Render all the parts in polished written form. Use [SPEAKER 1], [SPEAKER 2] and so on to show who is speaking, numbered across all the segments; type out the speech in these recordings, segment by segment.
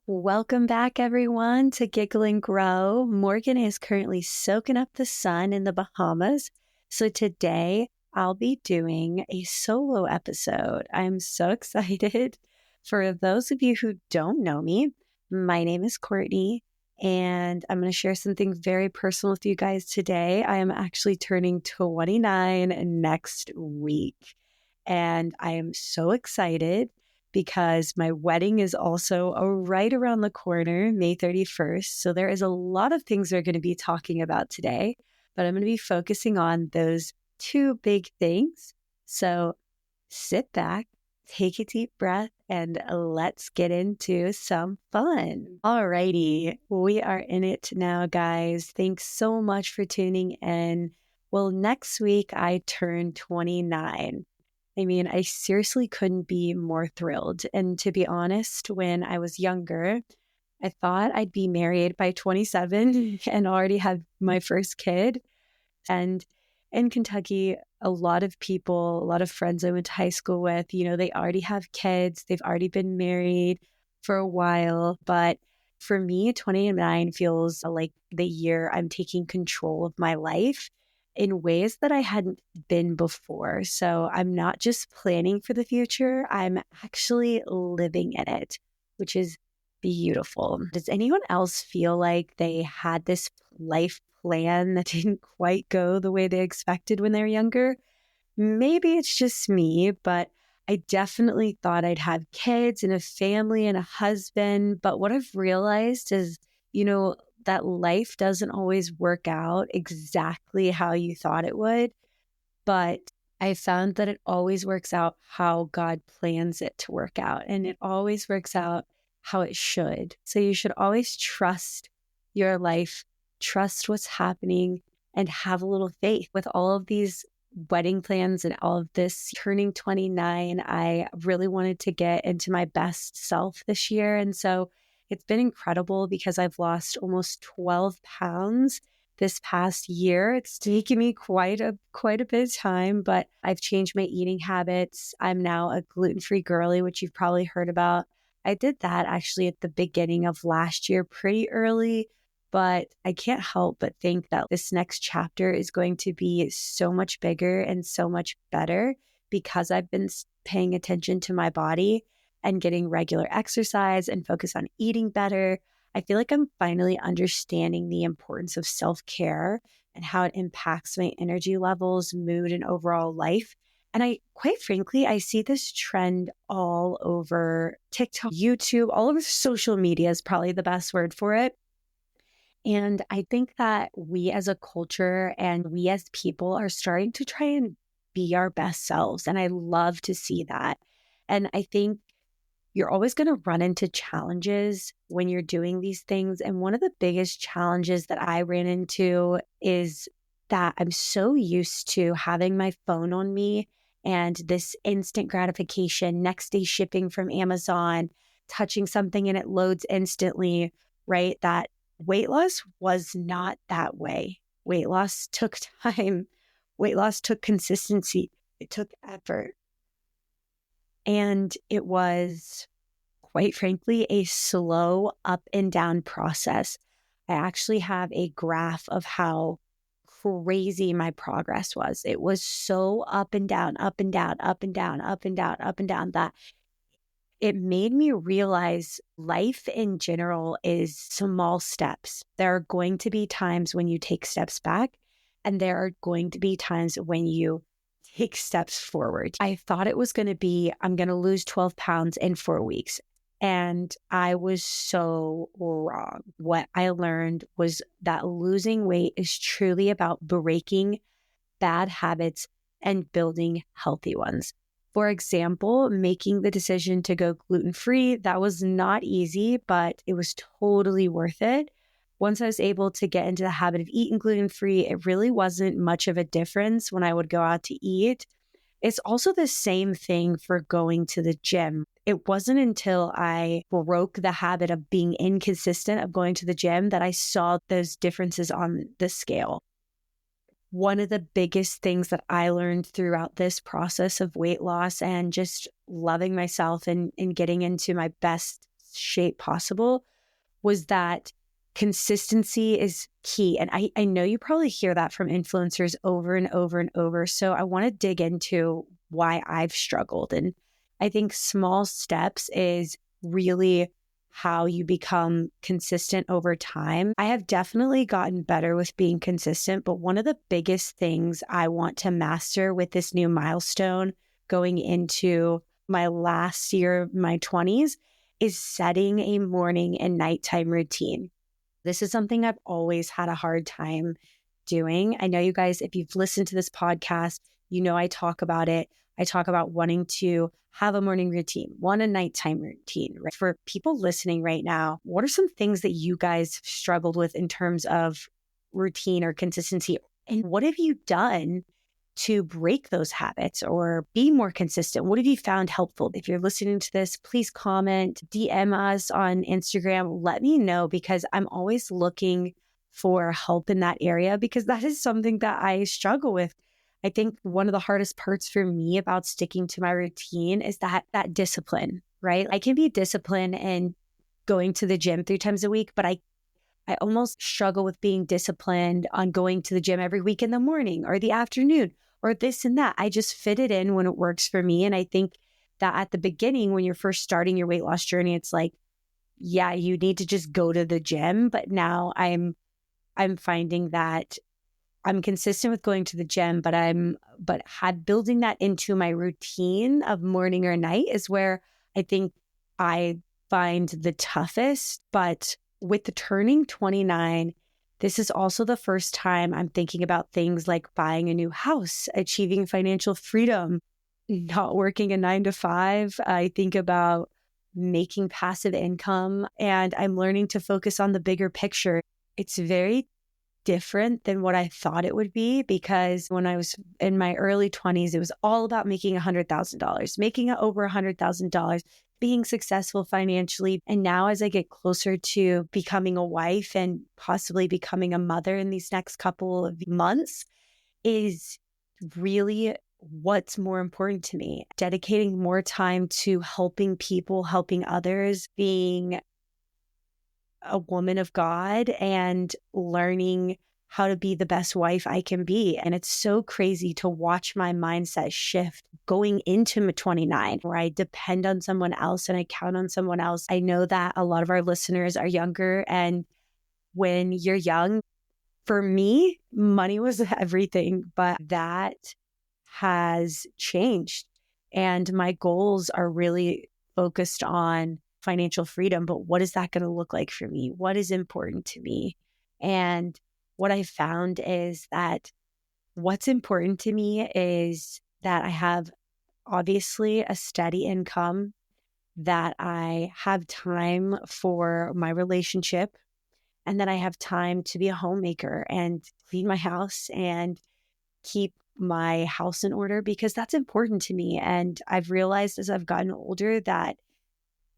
[SPEAKER 1] Welcome back, everyone, to Giggle and Grow. Morgan is currently soaking up the sun in the Bahamas. So today I'll be doing a solo episode. I'm so excited. For those of you who don't know me, my name is Courtney, and I'm going to share something very personal with you guys today. I am actually turning 29 next week, and I am so excited because my wedding is also right around the corner, May 31st. So there is a lot of things we're going to be talking about today, but I'm going to be focusing on those two big things. So sit back, take a deep breath, and let's get into some fun. Alrighty, we are in it now, guys. Thanks so much for tuning in. Well, next week I turn 29. I mean, I seriously couldn't be more thrilled. And to be honest, when I was younger, I thought I'd be married by 27 and already have my first kid. And in Kentucky, a lot of people, a lot of friends I went to high school with, they already have kids. They've already been married for a while. But for me, 29 feels like the year I'm taking control of my life in ways that I hadn't been before. So I'm not just planning for the future, I'm actually living in it, which is beautiful. Does anyone else feel like they had this life plan that didn't quite go the way they expected when they were younger? Maybe it's just me, but I definitely thought I'd have kids and a family and a husband. But what I've realized is, that life doesn't always work out exactly how you thought it would. But I found that it always works out how God plans it to work out. And it always works out how it should. So you should always trust your life, trust what's happening, and have a little faith. With all of these wedding plans and all of this turning 29, I really wanted to get into my best self this year. And so it's been incredible because I've lost almost 12 pounds this past year. It's taken me quite a bit of time, but I've changed my eating habits. I'm now a gluten-free girly, which you've probably heard about. I did that actually at the beginning of last year, pretty early, but I can't help but think that this next chapter is going to be so much bigger and so much better because I've been paying attention to my body and getting regular exercise and focus on eating better. I feel like I'm finally understanding the importance of self-care and how it impacts my energy levels, mood, and overall life. And quite frankly, I see this trend all over TikTok, YouTube, all over social media is probably the best word for it. And I think that we as a culture and we as people are starting to try and be our best selves. And I love to see that. And I think you're always going to run into challenges when you're doing these things. And one of the biggest challenges that I ran into is that I'm so used to having my phone on me and this instant gratification, next day shipping from Amazon, touching something and it loads instantly, right? That weight loss was not that way. Weight loss took time. Weight loss took consistency. It took effort. And it was, quite frankly, a slow up and down process. I actually have a graph of how crazy my progress was. It was so up and down, up and down, up and down, up and down, up and down, that it made me realize life in general is small steps. There are going to be times when you take steps back, and there are going to be times when you take steps forward. I thought it was going to be, I'm going to lose 12 pounds in 4 weeks. And I was so wrong. What I learned was that losing weight is truly about breaking bad habits and building healthy ones. For example, making the decision to go gluten-free, that was not easy, but it was totally worth it. Once I was able to get into the habit of eating gluten-free, it really wasn't much of a difference when I would go out to eat. It's also the same thing for going to the gym. It wasn't until I broke the habit of being inconsistent of going to the gym that I saw those differences on the scale. One of the biggest things that I learned throughout this process of weight loss and just loving myself and getting into my best shape possible was that consistency is key. And I know you probably hear that from influencers over and over and over. So I want to dig into why I've struggled. And I think small steps is really how you become consistent over time. I have definitely gotten better with being consistent, but one of the biggest things I want to master with this new milestone going into my last year of my 20s is setting a morning and nighttime routine. This is something I've always had a hard time doing. I know you guys, if you've listened to this podcast, you know I talk about it. I talk about wanting to have a morning routine, a nighttime routine. Right? For people listening right now, what are some things that you guys struggled with in terms of routine or consistency? And what have you done to break those habits or be more consistent? What have you found helpful? If you're listening to this, please comment, DM us on Instagram. Let me know, because I'm always looking for help in that area, because that is something that I struggle with. I think one of the hardest parts for me about sticking to my routine is that discipline, right? I can be disciplined and going to the gym 3 times a week, but I almost struggle with being disciplined on going to the gym every week in the morning or the afternoon or this and that. I just fit it in when it works for me. And I think that at the beginning, when you're first starting your weight loss journey, it's like, yeah, you need to just go to the gym. But now I'm finding that I'm consistent with going to the gym, but building that into my routine of morning or night is where I think I find the toughest. But with the turning 29, this is also the first time I'm thinking about things like buying a new house, achieving financial freedom, not working a 9 to 5. I think about making passive income, and I'm learning to focus on the bigger picture. It's very different than what I thought it would be, because when I was in my early 20s, it was all about making $100,000, making over $100,000, being successful financially. And now as I get closer to becoming a wife and possibly becoming a mother in these next couple of months, is really what's more important to me. Dedicating more time to helping people, helping others, being a woman of God, and learning how to be the best wife I can be. And it's so crazy to watch my mindset shift going into 29, where I depend on someone else and I count on someone else. I know that a lot of our listeners are younger, and when you're young, for me, money was everything, but that has changed. And my goals are really focused on financial freedom, but what is that going to look like for me? What is important to me? And what I found is that what's important to me is that I have obviously a steady income, that I have time for my relationship, and that I have time to be a homemaker and clean my house and keep my house in order, because that's important to me. And I've realized as I've gotten older that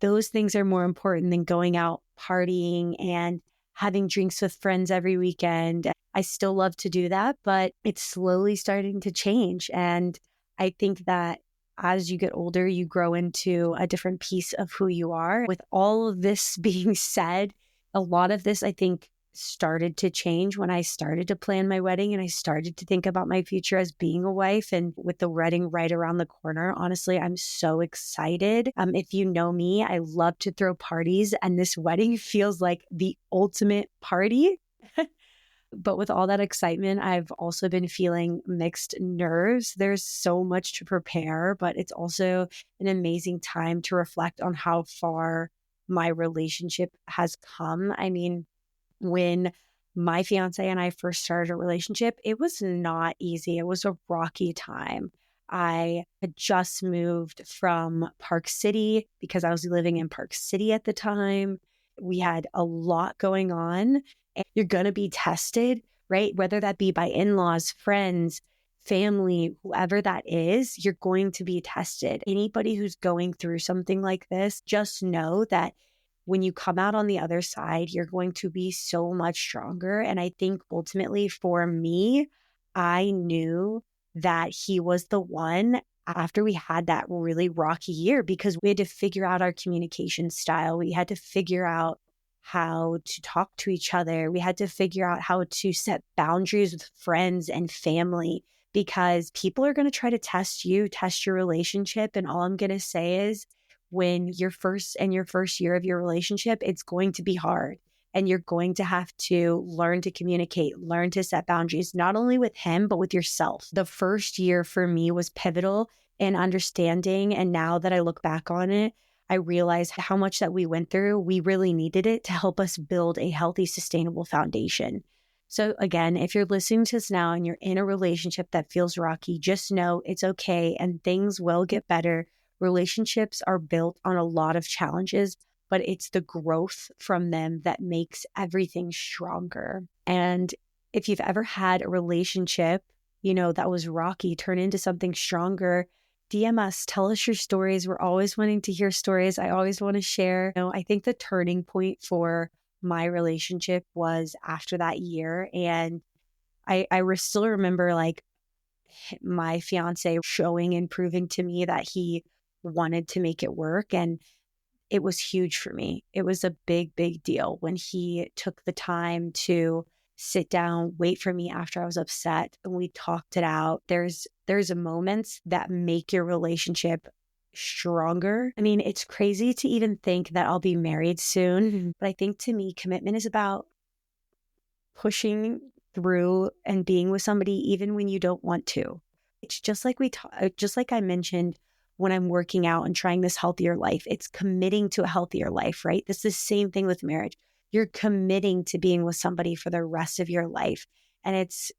[SPEAKER 1] those things are more important than going out partying and having drinks with friends every weekend. I still love to do that, but it's slowly starting to change. And I think that as you get older, you grow into a different piece of who you are. With all of this being said, a lot of this, I think, started to change when I started to plan my wedding and I started to think about my future as being a wife. And with the wedding right around the corner, honestly, I'm so excited. If you know me, I love to throw parties, and this wedding feels like the ultimate party. But with all that excitement, I've also been feeling mixed nerves. There's so much to prepare, but it's also an amazing time to reflect on how far my relationship has come. I mean, when my fiance and I first started a relationship, it was not easy. It was a rocky time. I had just moved from Park City because I was living in Park City at the time. We had a lot going on, and you're going to be tested, right? Whether that be by in-laws, friends, family, whoever that is, you're going to be tested. Anybody who's going through something like this, just know that when you come out on the other side, you're going to be so much stronger. And I think ultimately for me, I knew that he was the one after we had that really rocky year because we had to figure out our communication style. We had to figure out how to talk to each other. We had to figure out how to set boundaries with friends and family because people are going to try to test you, test your relationship. And all I'm going to say is when you're in your first year of your relationship, it's going to be hard. And you're going to have to learn to communicate, learn to set boundaries, not only with him, but with yourself. The first year for me was pivotal in understanding. And now that I look back on it, I realize how much that we went through. We really needed it to help us build a healthy, sustainable foundation. So again, if you're listening to this now and you're in a relationship that feels rocky, just know it's okay and things will get better. Relationships are built on a lot of challenges, but it's the growth from them that makes everything stronger. And if you've ever had a relationship, that was rocky, turn into something stronger, DM us, tell us your stories. We're always wanting to hear stories. I always want to share. I think the turning point for my relationship was after that year. And I still remember like my fiance showing and proving to me that he wanted to make it work. And it was huge for me. It was a big, big deal when he took the time to sit down, wait for me after I was upset, and we talked it out. There's moments that make your relationship stronger. I mean, it's crazy to even think that I'll be married soon, but I think to me, commitment is about pushing through and being with somebody even when you don't want to. It's just like just like I mentioned when I'm working out and trying this healthier life, it's committing to a healthier life, right? It's the same thing with marriage. You're committing to being with somebody for the rest of your life. And it's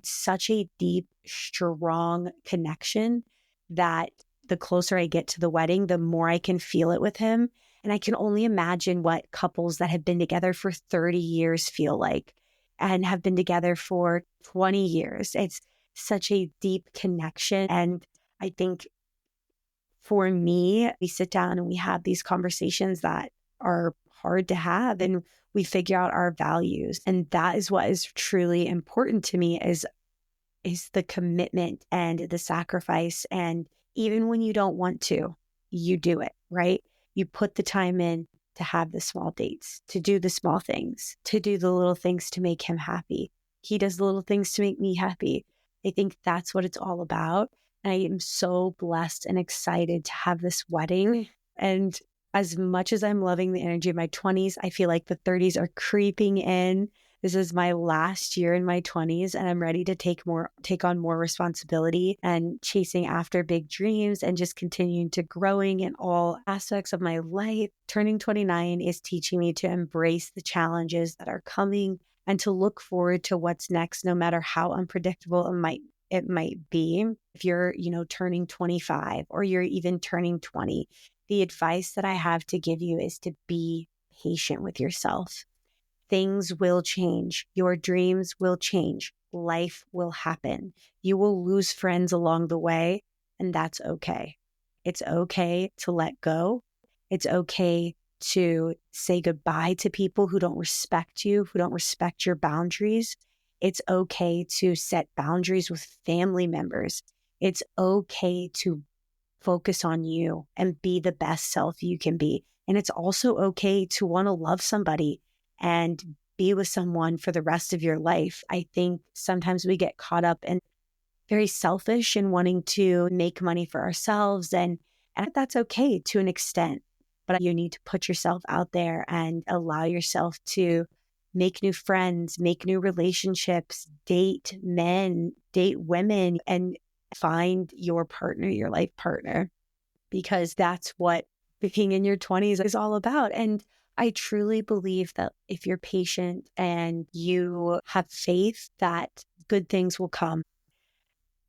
[SPEAKER 1] such a deep, strong connection that the closer I get to the wedding, the more I can feel it with him. And I can only imagine what couples that have been together for 30 years feel like and have been together for 20 years. It's such a deep connection. And I think for me, we sit down and we have these conversations that are hard to have and we figure out our values. And that is what is truly important to me is the commitment and the sacrifice. And even when you don't want to, you do it, right? You put the time in to have the small dates, to do the small things, to do the little things to make him happy. He does the little things to make me happy. I think that's what it's all about. And I am so blessed and excited to have this wedding. And as much as I'm loving the energy of my 20s, I feel like the 30s are creeping in. This is my last year in my 20s and I'm ready to take on more responsibility and chasing after big dreams and just continuing to growing in all aspects of my life. Turning 29 is teaching me to embrace the challenges that are coming and to look forward to what's next, no matter how unpredictable it might be. If you're, turning 25 or you're even turning 20, the advice that I have to give you is to be patient with yourself. Things will change. Your dreams will change. Life will happen. You will lose friends along the way, and that's okay. It's okay to let go. It's okay to say goodbye to people who don't respect you, who don't respect your boundaries. It's okay to set boundaries with family members. It's okay to focus on you and be the best self you can be. And it's also okay to want to love somebody and be with someone for the rest of your life. I think sometimes we get caught up in very selfish and wanting to make money for ourselves. And that's okay to an extent, but you need to put yourself out there and allow yourself to make new friends, make new relationships, date men, date women, and find your partner, your life partner, because that's what being in your 20s is all about. And I truly believe that if you're patient and you have faith, that good things will come.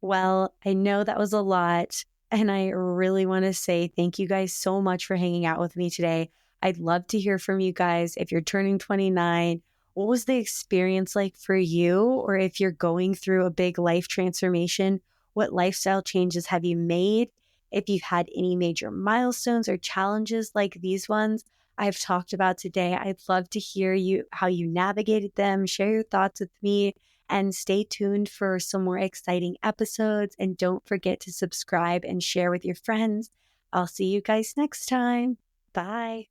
[SPEAKER 1] Well, I know that was a lot, and I really want to say thank you guys so much for hanging out with me today. I'd love to hear from you guys. If you're turning 29, what was the experience like for you? Or if you're going through a big life transformation, what lifestyle changes have you made? If you've had any major milestones or challenges like these ones I've talked about today, I'd love to hear how you navigated them. Share your thoughts with me. and stay tuned for some more exciting episodes. And don't forget to subscribe and share with your friends. I'll see you guys next time. Bye.